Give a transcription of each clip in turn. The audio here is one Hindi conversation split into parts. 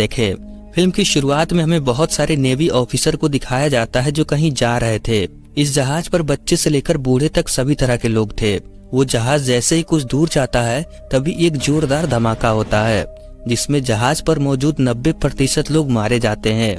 देखे। फिल्म की शुरुआत में हमें बहुत सारे नेवी ऑफिसर को दिखाया जाता है जो कहीं जा रहे थे। इस जहाज पर बच्चे से लेकर बूढ़े तक सभी तरह के लोग थे। वो जहाज जैसे ही कुछ दूर जाता है तभी एक जोरदार धमाका होता है जिसमें जहाज पर मौजूद 90% लोग मारे जाते हैं।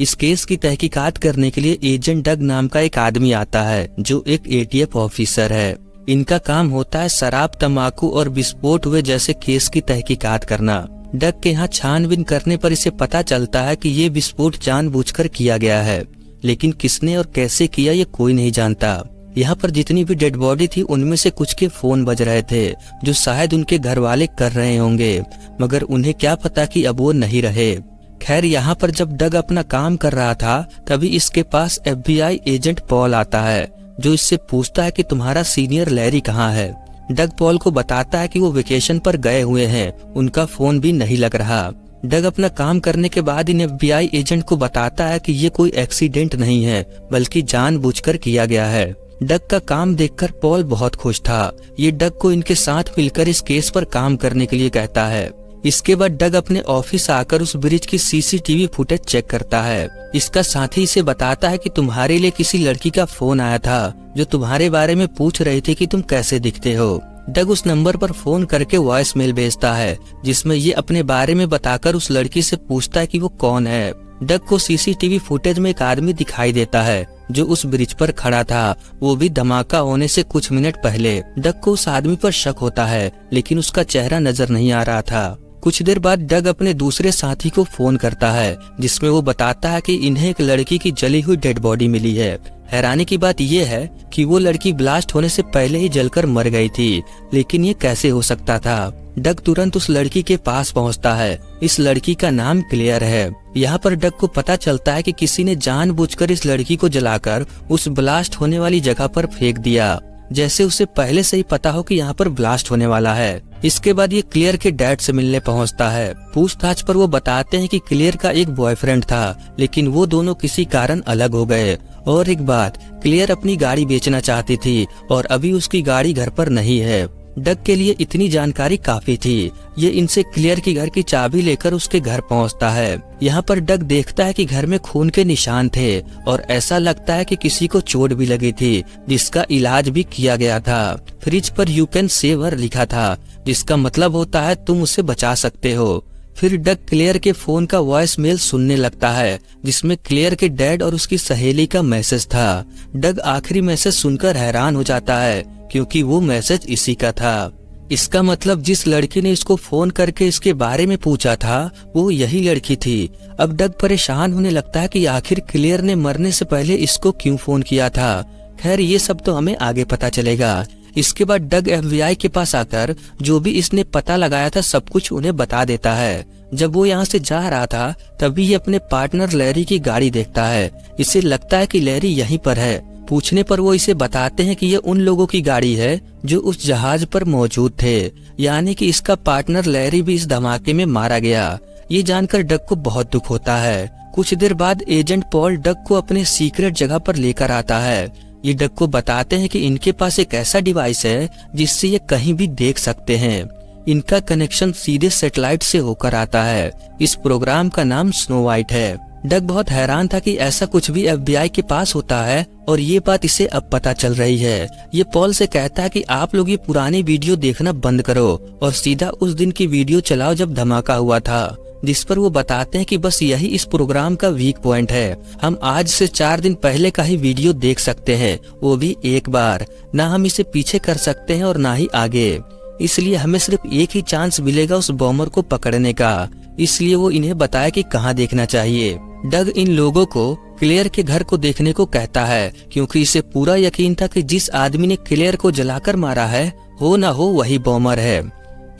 इस केस की तहकीकात करने के लिए एजेंट डग नाम का एक आदमी आता है जो एक एटीएफ ऑफिसर है। इनका काम होता है शराब, तंबाकू और विस्फोट हुए जैसे केस की तहकीकात करना। डग के यहाँ छानबीन करने पर इसे पता चलता है कि ये विस्फोट जानबूझकर किया गया है, लेकिन किसने और कैसे किया ये कोई नहीं जानता। यहाँ पर जितनी भी डेड बॉडी थी उनमें से कुछ के फोन बज रहे थे जो शायद उनके घर वाले कर रहे होंगे, मगर उन्हें क्या पता कि अब वो नहीं रहे। खैर, यहाँ पर जब डग अपना काम कर रहा था तभी इसके पास FBI एजेंट पॉल आता है जो इससे पूछता है कि तुम्हारा सीनियर लैरी कहाँ है। डग पॉल को बताता है कि वो वेकेशन पर गए हुए हैं, उनका फोन भी नहीं लग रहा। डग अपना काम करने के बाद इन FBI एजेंट को बताता है कि ये कोई एक्सीडेंट नहीं है बल्कि जानबूझकर किया गया है। डग का काम देखकर पॉल बहुत खुश था। ये डग को इनके साथ मिलकर इस केस पर काम करने के लिए कहता है। इसके बाद डग अपने ऑफिस आकर उस ब्रिज की CCTV फुटेज चेक करता है। इसका साथी इसे बताता है कि तुम्हारे लिए किसी लड़की का फोन आया था जो तुम्हारे बारे में पूछ रही थी कि तुम कैसे दिखते हो। डग उस नंबर पर फोन करके वॉइस मेल भेजता है जिसमें ये अपने बारे में बताकर उस लड़की से पूछता है कि वो कौन है। डग को CCTV फुटेज में एक आदमी दिखाई देता है जो उस ब्रिज पर खड़ा था, वो भी धमाका होने से कुछ मिनट पहले। डग को उस आदमी पर शक होता है लेकिन उसका चेहरा नजर नहीं आ रहा था। कुछ देर बाद डग अपने दूसरे साथी को फोन करता है जिसमें वो बताता है कि इन्हें एक लड़की की जली हुई डेड बॉडी मिली है। हैरानी की बात यह है कि वो लड़की ब्लास्ट होने से पहले ही जलकर मर गई थी, लेकिन ये कैसे हो सकता था। डग तुरंत उस लड़की के पास पहुंचता है। इस लड़की का नाम क्लेयर है। यहाँ पर डग को पता चलता है कि किसी ने जानबूझकर इस लड़की को जलाकर उस ब्लास्ट होने वाली जगह पर फेंक दिया, जैसे उसे पहले से ही पता हो कि यहाँ पर ब्लास्ट होने वाला है। इसके बाद ये क्लियर के डैड से मिलने पहुंचता है। पूछताछ पर वो बताते हैं कि क्लियर का एक बॉयफ्रेंड था लेकिन वो दोनों किसी कारण अलग हो गए। और एक बात, क्लियर अपनी गाड़ी बेचना चाहती थी और अभी उसकी गाड़ी घर पर नहीं है। डग के लिए इतनी जानकारी काफी थी। ये इनसे क्लियर की घर की चाबी लेकर उसके घर पहुंचता है। यहाँ पर डग देखता है कि घर में खून के निशान थे और ऐसा लगता है कि किसी को चोट भी लगी थी जिसका इलाज भी किया गया था। फ्रिज पर यू कैन सेव हर लिखा था जिसका मतलब होता है तुम उसे बचा सकते हो। फिर डग क्लियर के फोन का वॉइस मेल सुनने लगता है जिसमें क्लियर के डैड और उसकी सहेली का मैसेज था। डग आखिरी मैसेज सुनकर हैरान हो जाता है क्योंकि वो मैसेज इसी का था। इसका मतलब जिस लड़की ने इसको फोन करके इसके बारे में पूछा था वो यही लड़की थी। अब डग परेशान होने लगता है कि आखिर क्लियर ने मरने से पहले इसको क्यों फोन किया था। खैर, ये सब तो हमें आगे पता चलेगा। इसके बाद डग FBI के पास आकर जो भी इसने पता लगाया था सब कुछ उन्हें बता देता है। जब वो यहाँ से जा रहा था तभी ये अपने पार्टनर लैरी की गाड़ी देखता है। इसे लगता है कि लैरी यहीं पर है। पूछने पर वो इसे बताते हैं कि ये उन लोगों की गाड़ी है जो उस जहाज पर मौजूद थे, यानी कि इसका पार्टनर लैरी भी इस धमाके में मारा गया। ये जानकर डग को बहुत दुख होता है। कुछ देर बाद एजेंट पॉल डग को अपने सीक्रेट जगह पर लेकर आता है। ये डग को बताते हैं कि इनके पास एक ऐसा डिवाइस है जिससे ये कहीं भी देख सकते हैं। इनका कनेक्शन सीधे सैटेलाइट से होकर आता है। इस प्रोग्राम का नाम स्नो वाइट है। डग बहुत हैरान था कि ऐसा कुछ भी FBI के पास होता है और ये बात इसे अब पता चल रही है। ये पॉल से कहता है कि आप लोग ये पुरानी वीडियो देखना बंद करो और सीधा उस दिन की वीडियो चलाओ जब धमाका हुआ था, जिस पर वो बताते हैं कि बस यही इस प्रोग्राम का वीक पॉइंट है। हम आज से 4 दिन पहले का ही वीडियो देख सकते हैं, वो भी एक बार। ना हम इसे पीछे कर सकते हैं और ना ही आगे, इसलिए हमें सिर्फ एक ही चांस मिलेगा उस बॉम्बर को पकड़ने का। इसलिए वो इन्हें बताया कि कहाँ देखना चाहिए। डग इन लोगों को क्लियर के घर को देखने को कहता है क्योंकि इसे पूरा यकीन था कि जिस आदमी ने क्लियर को जलाकर मारा है हो ना हो वही बॉम्बर है।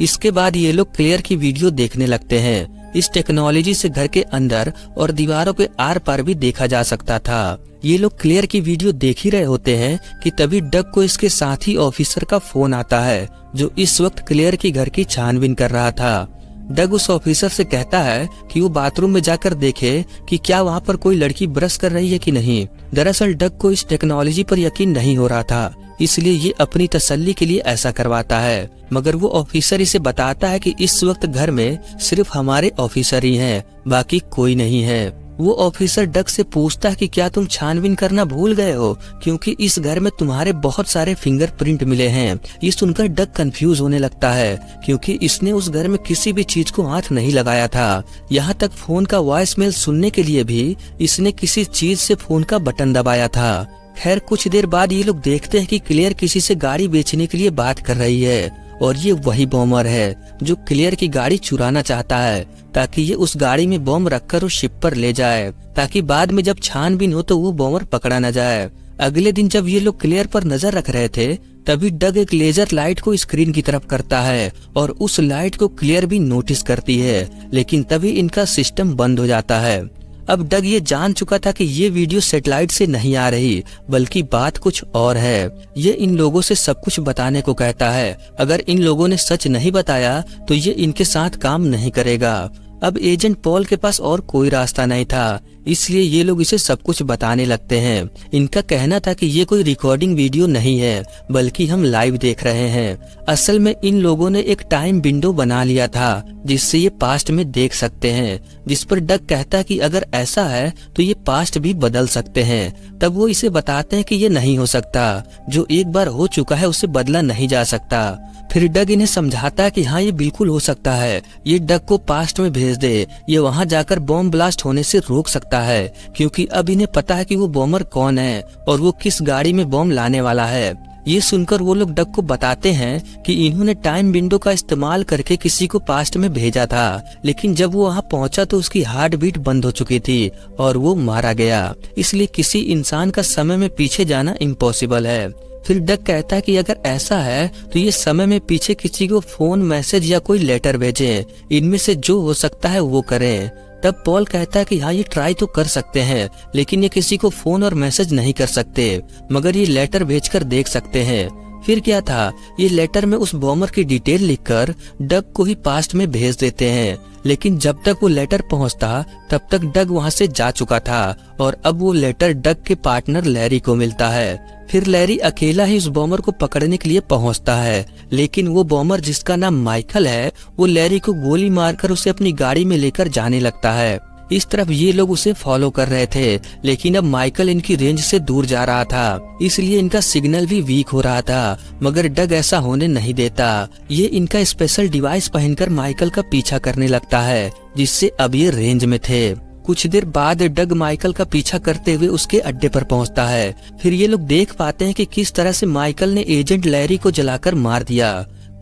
इसके बाद ये लोग क्लियर की वीडियो देखने लगते हैं। इस टेक्नोलॉजी से घर के अंदर और दीवारों के आर पार भी देखा जा सकता था। ये लोग क्लियर की वीडियो देख ही रहे होते हैं कि तभी डग को इसके साथी ऑफिसर का फोन आता है जो इस वक्त क्लियर की घर की छानबीन कर रहा था। डग उस ऑफिसर से कहता है कि वो बाथरूम में जाकर देखे कि क्या वहाँ पर कोई लड़की ब्रश कर रही है कि नहीं। दरअसल डग को इस टेक्नोलॉजी पर यकीन नहीं हो रहा था इसलिए ये अपनी तसल्ली के लिए ऐसा करवाता है। मगर वो ऑफिसर इसे बताता है कि इस वक्त घर में सिर्फ हमारे ऑफिसर ही हैं, बाकी कोई नहीं है। वो ऑफिसर डग से पूछता है कि क्या तुम छानबीन करना भूल गए हो, क्योंकि इस घर में तुम्हारे बहुत सारे फिंगरप्रिंट मिले हैं। ये सुनकर डग कंफ्यूज होने लगता है, क्योंकि इसने उस घर में किसी भी चीज को हाथ नहीं लगाया था। यहाँ तक फोन का वॉइसमेल सुनने के लिए भी इसने किसी चीज से फोन का बटन दबाया था। खैर कुछ देर बाद ये लोग देखते हैं कि क्लेयर किसी से गाड़ी बेचने के लिए बात कर रही है, और ये वही बॉम्बर है जो क्लेयर की गाड़ी चुराना चाहता है, ताकि ये उस गाड़ी में बॉम्ब रखकर उस शिप पर ले जाए, ताकि बाद में जब छानबीन हो तो वो बॉम्बर पकड़ा न जाए। अगले दिन जब ये लोग क्लेयर पर नजर रख रहे थे, तभी डग एक लेजर लाइट को स्क्रीन की तरफ करता है, और उस लाइट को क्लेयर भी नोटिस करती है, लेकिन तभी इनका सिस्टम बंद हो जाता है। अब डग ये जान चुका था कि ये वीडियो सैटेलाइट से नहीं आ रही, बल्कि बात कुछ और है। ये इन लोगों से सब कुछ बताने को कहता है। अगर इन लोगों ने सच नहीं बताया तो ये इनके साथ काम नहीं करेगा। अब एजेंट पॉल के पास और कोई रास्ता नहीं था, इसलिए ये लोग इसे सब कुछ बताने लगते हैं। इनका कहना था कि ये कोई रिकॉर्डिंग वीडियो नहीं है, बल्कि हम लाइव देख रहे हैं। असल में इन लोगों ने एक टाइम विंडो बना लिया था, जिससे ये पास्ट में देख सकते हैं। जिस पर डग कहता है कि अगर ऐसा है तो ये पास्ट भी बदल सकते हैं। तब वो इसे बताते हैं कि ये नहीं हो सकता, जो एक बार हो चुका है उसे बदला नहीं जा सकता। फिर डग इन्हें समझाता है कि हाँ ये बिल्कुल हो सकता है, ये डग को पास्ट में भेज दे, ये वहाँ जाकर बॉम्ब ब्लास्ट होने से रोक सकता है, क्योंकि अब इन्हें पता है कि वो बॉम्बर कौन है और वो किस गाड़ी में बॉम्ब लाने वाला है। ये सुनकर वो लोग डग को बताते हैं कि इन्होंने टाइम विंडो का इस्तेमाल करके किसी को पास्ट में भेजा था, लेकिन जब वो वहाँ पहुंचा तो उसकी हार्ट बीट बंद हो चुकी थी और वो मारा गया। इसलिए किसी इंसान का समय में पीछे जाना इम्पॉसिबल है। फिर डग कहता है कि अगर ऐसा है तो ये समय में पीछे किसी को फोन, मैसेज या कोई लेटर भेजें, इनमें से जो हो सकता है वो करें। तब पॉल कहता है कि हाँ ये ट्राई तो कर सकते हैं, लेकिन ये किसी को फोन और मैसेज नहीं कर सकते, मगर ये लेटर भेजकर देख सकते हैं। फिर क्या था, ये लेटर में उस बॉम्बर की डिटेल लिखकर डग को ही पास्ट में भेज देते हैं। लेकिन जब तक वो लेटर पहुंचता तब तक डग वहां से जा चुका था, और अब वो लेटर डग के पार्टनर लैरी को मिलता है। फिर लैरी अकेला ही उस बॉम्बर को पकड़ने के लिए पहुंचता है, लेकिन वो बॉम्बर जिसका नाम माइकल है, वो लैरी को गोली मारकर उसे अपनी गाड़ी में लेकर जाने लगता है। इस तरफ ये लोग उसे फॉलो कर रहे थे, लेकिन अब माइकल इनकी रेंज से दूर जा रहा था, इसलिए इनका सिग्नल भी वीक हो रहा था। मगर डग ऐसा होने नहीं देता। ये इनका स्पेशल डिवाइस पहनकर माइकल का पीछा करने लगता है, जिससे अब ये रेंज में थे। कुछ देर बाद डग माइकल का पीछा करते हुए उसके अड्डे पर पहुंचता है। फिर ये लोग देख पाते हैं कि किस तरह से माइकल ने एजेंट लैरी को जलाकर मार दिया।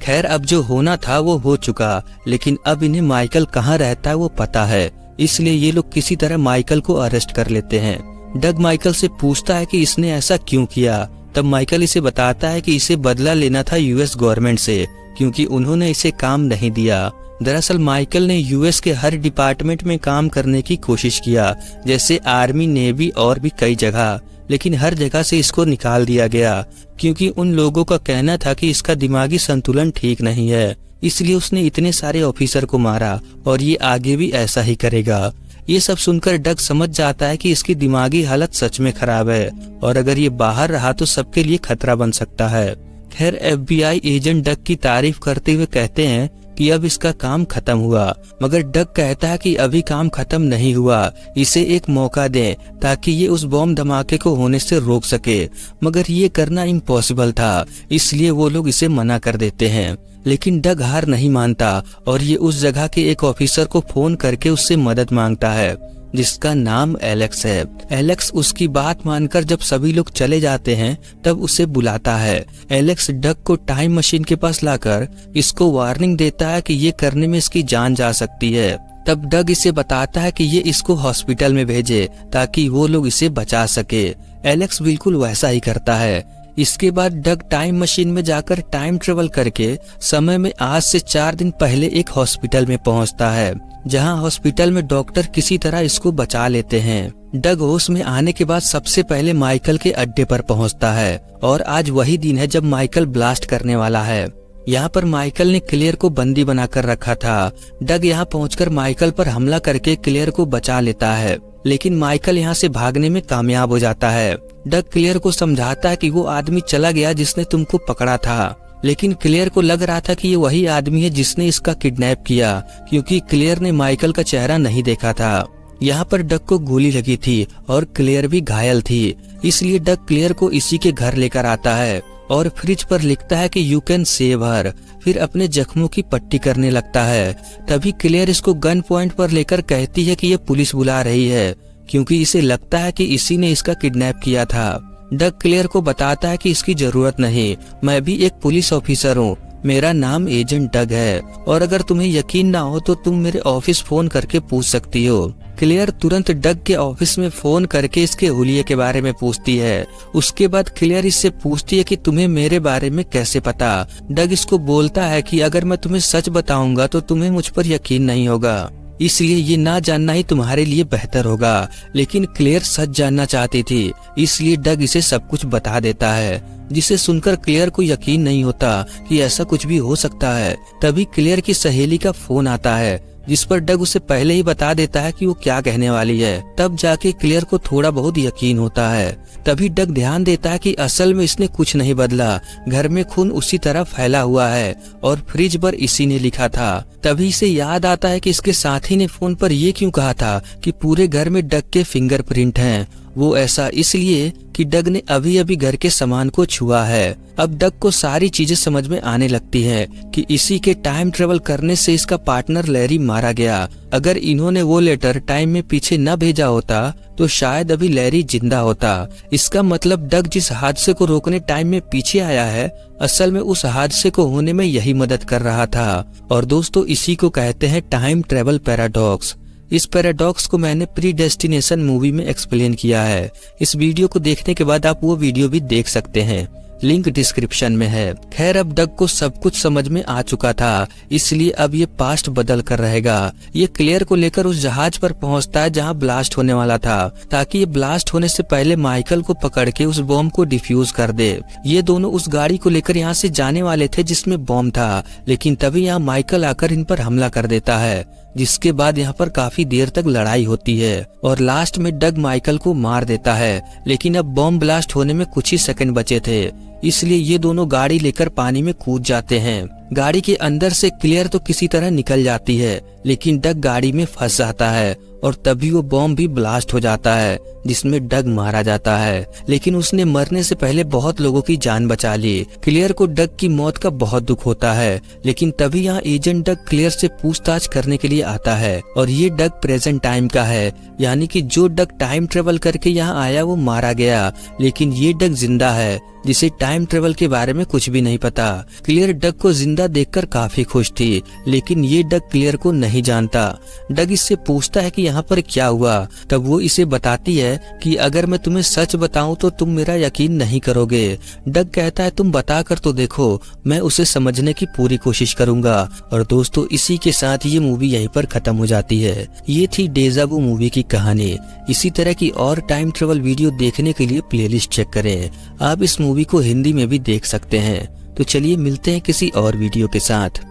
खैर अब जो होना था वो हो चुका, लेकिन अब इन्हें माइकल कहाँ रहता है वो पता है, इसलिए ये लोग किसी तरह माइकल को अरेस्ट कर लेते हैं। डग माइकल से पूछता है कि इसने ऐसा क्यों किया। तब माइकल इसे बताता है कि इसे बदला लेना था यूएस गवर्नमेंट से, क्योंकि उन्होंने इसे काम नहीं दिया। दरअसल माइकल ने यूएस के हर डिपार्टमेंट में काम करने की कोशिश किया, जैसे आर्मी, नेवी और भी कई जगह, लेकिन हर जगह से इसको निकाल दिया गया, क्योंकि उन लोगों का कहना था कि इसका दिमागी संतुलन ठीक नहीं है। इसलिए उसने इतने सारे ऑफिसर को मारा और ये आगे भी ऐसा ही करेगा। ये सब सुनकर डग समझ जाता है कि इसकी दिमागी हालत सच में खराब है, और अगर ये बाहर रहा तो सबके लिए खतरा बन सकता है। खैर एफबीआई एजेंट डग की तारीफ करते हुए कहते हैं कि अब इसका काम खत्म हुआ, मगर डग कहता है कि अभी काम खत्म नहीं हुआ, इसे एक मौका दें ताकि ये उस बॉम्ब धमाके को होने से रोक सके। मगर ये करना इम्पॉसिबल था, इसलिए वो लोग इसे मना कर देते हैं। लेकिन डग हार नहीं मानता और ये उस जगह के एक ऑफिसर को फोन करके उससे मदद मांगता है, जिसका नाम एलेक्स है। एलेक्स उसकी बात मानकर जब सभी लोग चले जाते हैं तब उसे बुलाता है। एलेक्स डग को टाइम मशीन के पास लाकर इसको वार्निंग देता है कि ये करने में इसकी जान जा सकती है। तब डग इसे बताता है कि ये इसको हॉस्पिटल में भेजे ताकि वो लोग इसे बचा सके। एलेक्स बिल्कुल वैसा ही करता है। इसके बाद डग टाइम मशीन में जाकर टाइम ट्रेवल करके समय में आज से 4 दिन पहले एक हॉस्पिटल में पहुंचता है, जहां हॉस्पिटल में डॉक्टर किसी तरह इसको बचा लेते हैं। डग होश में आने के बाद सबसे पहले माइकल के अड्डे पर पहुंचता है, और आज वही दिन है जब माइकल ब्लास्ट करने वाला है। यहाँ पर माइकल ने क्लेयर को बंदी बनाकर रखा था। डग यहाँ पहुंचकर माइकल पर हमला करके क्लेयर को बचा लेता है, लेकिन माइकल यहाँ से भागने में कामयाब हो जाता है। डग क्लेयर को समझाता है कि वो आदमी चला गया जिसने तुमको पकड़ा था, लेकिन क्लेयर को लग रहा था कि ये वही आदमी है जिसने इसका किडनैप किया, क्योंकि क्लेयर ने माइकल का चेहरा नहीं देखा था। यहाँ पर डग को गोली लगी थी और क्लेयर भी घायल थी, इसलिए डग क्लेयर को इसी के घर लेकर आता है और फ्रिज पर लिखता है कि यू कैन सेव हर, फिर अपने जख्मों की पट्टी करने लगता है। तभी क्लेयर इसको गन पॉइंट पर लेकर कहती है कि ये पुलिस बुला रही है, क्योंकि इसे लगता है कि इसी ने इसका किडनैप किया था। डग क्लेयर को बताता है कि इसकी जरूरत नहीं, मैं भी एक पुलिस ऑफिसर हूँ, मेरा नाम एजेंट डग है, और अगर तुम्हें यकीन ना हो तो तुम मेरे ऑफिस फोन करके पूछ सकती हो। क्लेयर तुरंत डग के ऑफिस में फोन करके इसके हुलिये के बारे में पूछती है। उसके बाद क्लेयर इससे पूछती है कि तुम्हें मेरे बारे में कैसे पता। डग इसको बोलता है कि अगर मैं तुम्हें सच बताऊंगा तो तुम्हें मुझ पर यकीन नहीं होगा, इसलिए ये ना जानना ही तुम्हारे लिए बेहतर होगा। लेकिन क्लेयर सच जानना चाहती थी, इसलिए डग इसे सब कुछ बता देता है, जिसे सुनकर क्लेयर को यकीन नहीं होता कि ऐसा कुछ भी हो सकता है। तभी क्लेयर की सहेली का फोन आता है, जिस पर डग उसे पहले ही बता देता है कि वो क्या कहने वाली है। तब जाके क्लेयर को थोड़ा बहुत यकीन होता है। तभी डग ध्यान देता है कि असल में इसने कुछ नहीं बदला, घर में खून उसी तरह फैला हुआ है और फ्रिज पर इसी ने लिखा था। तभी इसे याद आता है कि इसके साथी ने फोन पर ये क्यों कहा था कि पूरे घर में डग के फिंगरप्रिंट हैं। वो ऐसा इसलिए कि डग ने अभी अभी घर के सामान को छुआ है। अब डग को सारी चीजें समझ में आने लगती है कि इसी के टाइम ट्रेवल करने से इसका पार्टनर लैरी मारा गया। अगर इन्होंने वो लेटर टाइम में पीछे न भेजा होता तो शायद अभी लैरी जिंदा होता। इसका मतलब डग जिस हादसे को रोकने टाइम में पीछे आया है, असल में उस हादसे को होने में यही मदद कर रहा था। और दोस्तों, इसी को कहते हैं टाइम ट्रेवल पैराडॉक्स। इस पैराडॉक्स को मैंने प्रीडेस्टिनेशन मूवी में एक्सप्लेन किया है। इस वीडियो को देखने के बाद आप वो वीडियो भी देख सकते हैं, लिंक डिस्क्रिप्शन में है। खैर, अब डग को सब कुछ समझ में आ चुका था, इसलिए अब ये पास्ट बदल कर रहेगा। ये क्लेयर को लेकर उस जहाज पर पहुंचता है जहां ब्लास्ट होने वाला था, ताकि ये ब्लास्ट होने से पहले माइकल को पकड़ के उस बॉम्ब को डिफ्यूज कर दे। ये दोनों उस गाड़ी को लेकर यहाँ से जाने वाले थे जिसमें बॉम्ब था, लेकिन तभी यहाँ माइकल आकर इन पर हमला कर देता है, जिसके बाद यहाँ पर काफी देर तक लड़ाई होती है और लास्ट में डग माइकल को मार देता है। लेकिन अब बॉम्ब ब्लास्ट होने में कुछ ही सेकंड बचे थे, इसलिए ये दोनों गाड़ी लेकर पानी में कूद जाते हैं। गाड़ी के अंदर से क्लेयर तो किसी तरह निकल जाती है, लेकिन डग गाड़ी में फंस जाता है और तभी वो बॉम्ब भी ब्लास्ट हो जाता है, जिसमें डग मारा जाता है। लेकिन उसने मरने से पहले बहुत लोगों की जान बचा ली। क्लेयर को डग की मौत का बहुत दुख होता है, लेकिन तभी यहाँ एजेंट डग क्लेयर से पूछताछ करने के लिए आता है और ये डग प्रेजेंट टाइम का है, यानी कि जो डग टाइम ट्रेवल करके यहाँ आया वो मारा गया, लेकिन ये डग जिंदा है जिसे टाइम ट्रेवल के बारे में कुछ भी नहीं पता। क्लेयर डग को जिंदा देखकर काफी खुश थी, लेकिन ये डग क्लेयर को नहीं जानता। डग इससे पूछता है कि यहाँ पर क्या हुआ। तब वो इसे बताती है कि अगर मैं तुम्हें सच बताऊं तो तुम मेरा यकीन नहीं करोगे। डग कहता है तुम बता कर तो देखो, मैं उसे समझने की पूरी कोशिश करूंगा। और दोस्तों, इसी के साथ ये मूवी यहीं पर खत्म हो जाती है। ये थी डेजा वू मूवी की कहानी। इसी तरह की और टाइम ट्रेवल वीडियो देखने के लिए प्लेलिस्ट चेक करें। आप इस मूवी को हिंदी में भी देख सकते हैं। तो चलिए मिलते हैं किसी और वीडियो के साथ।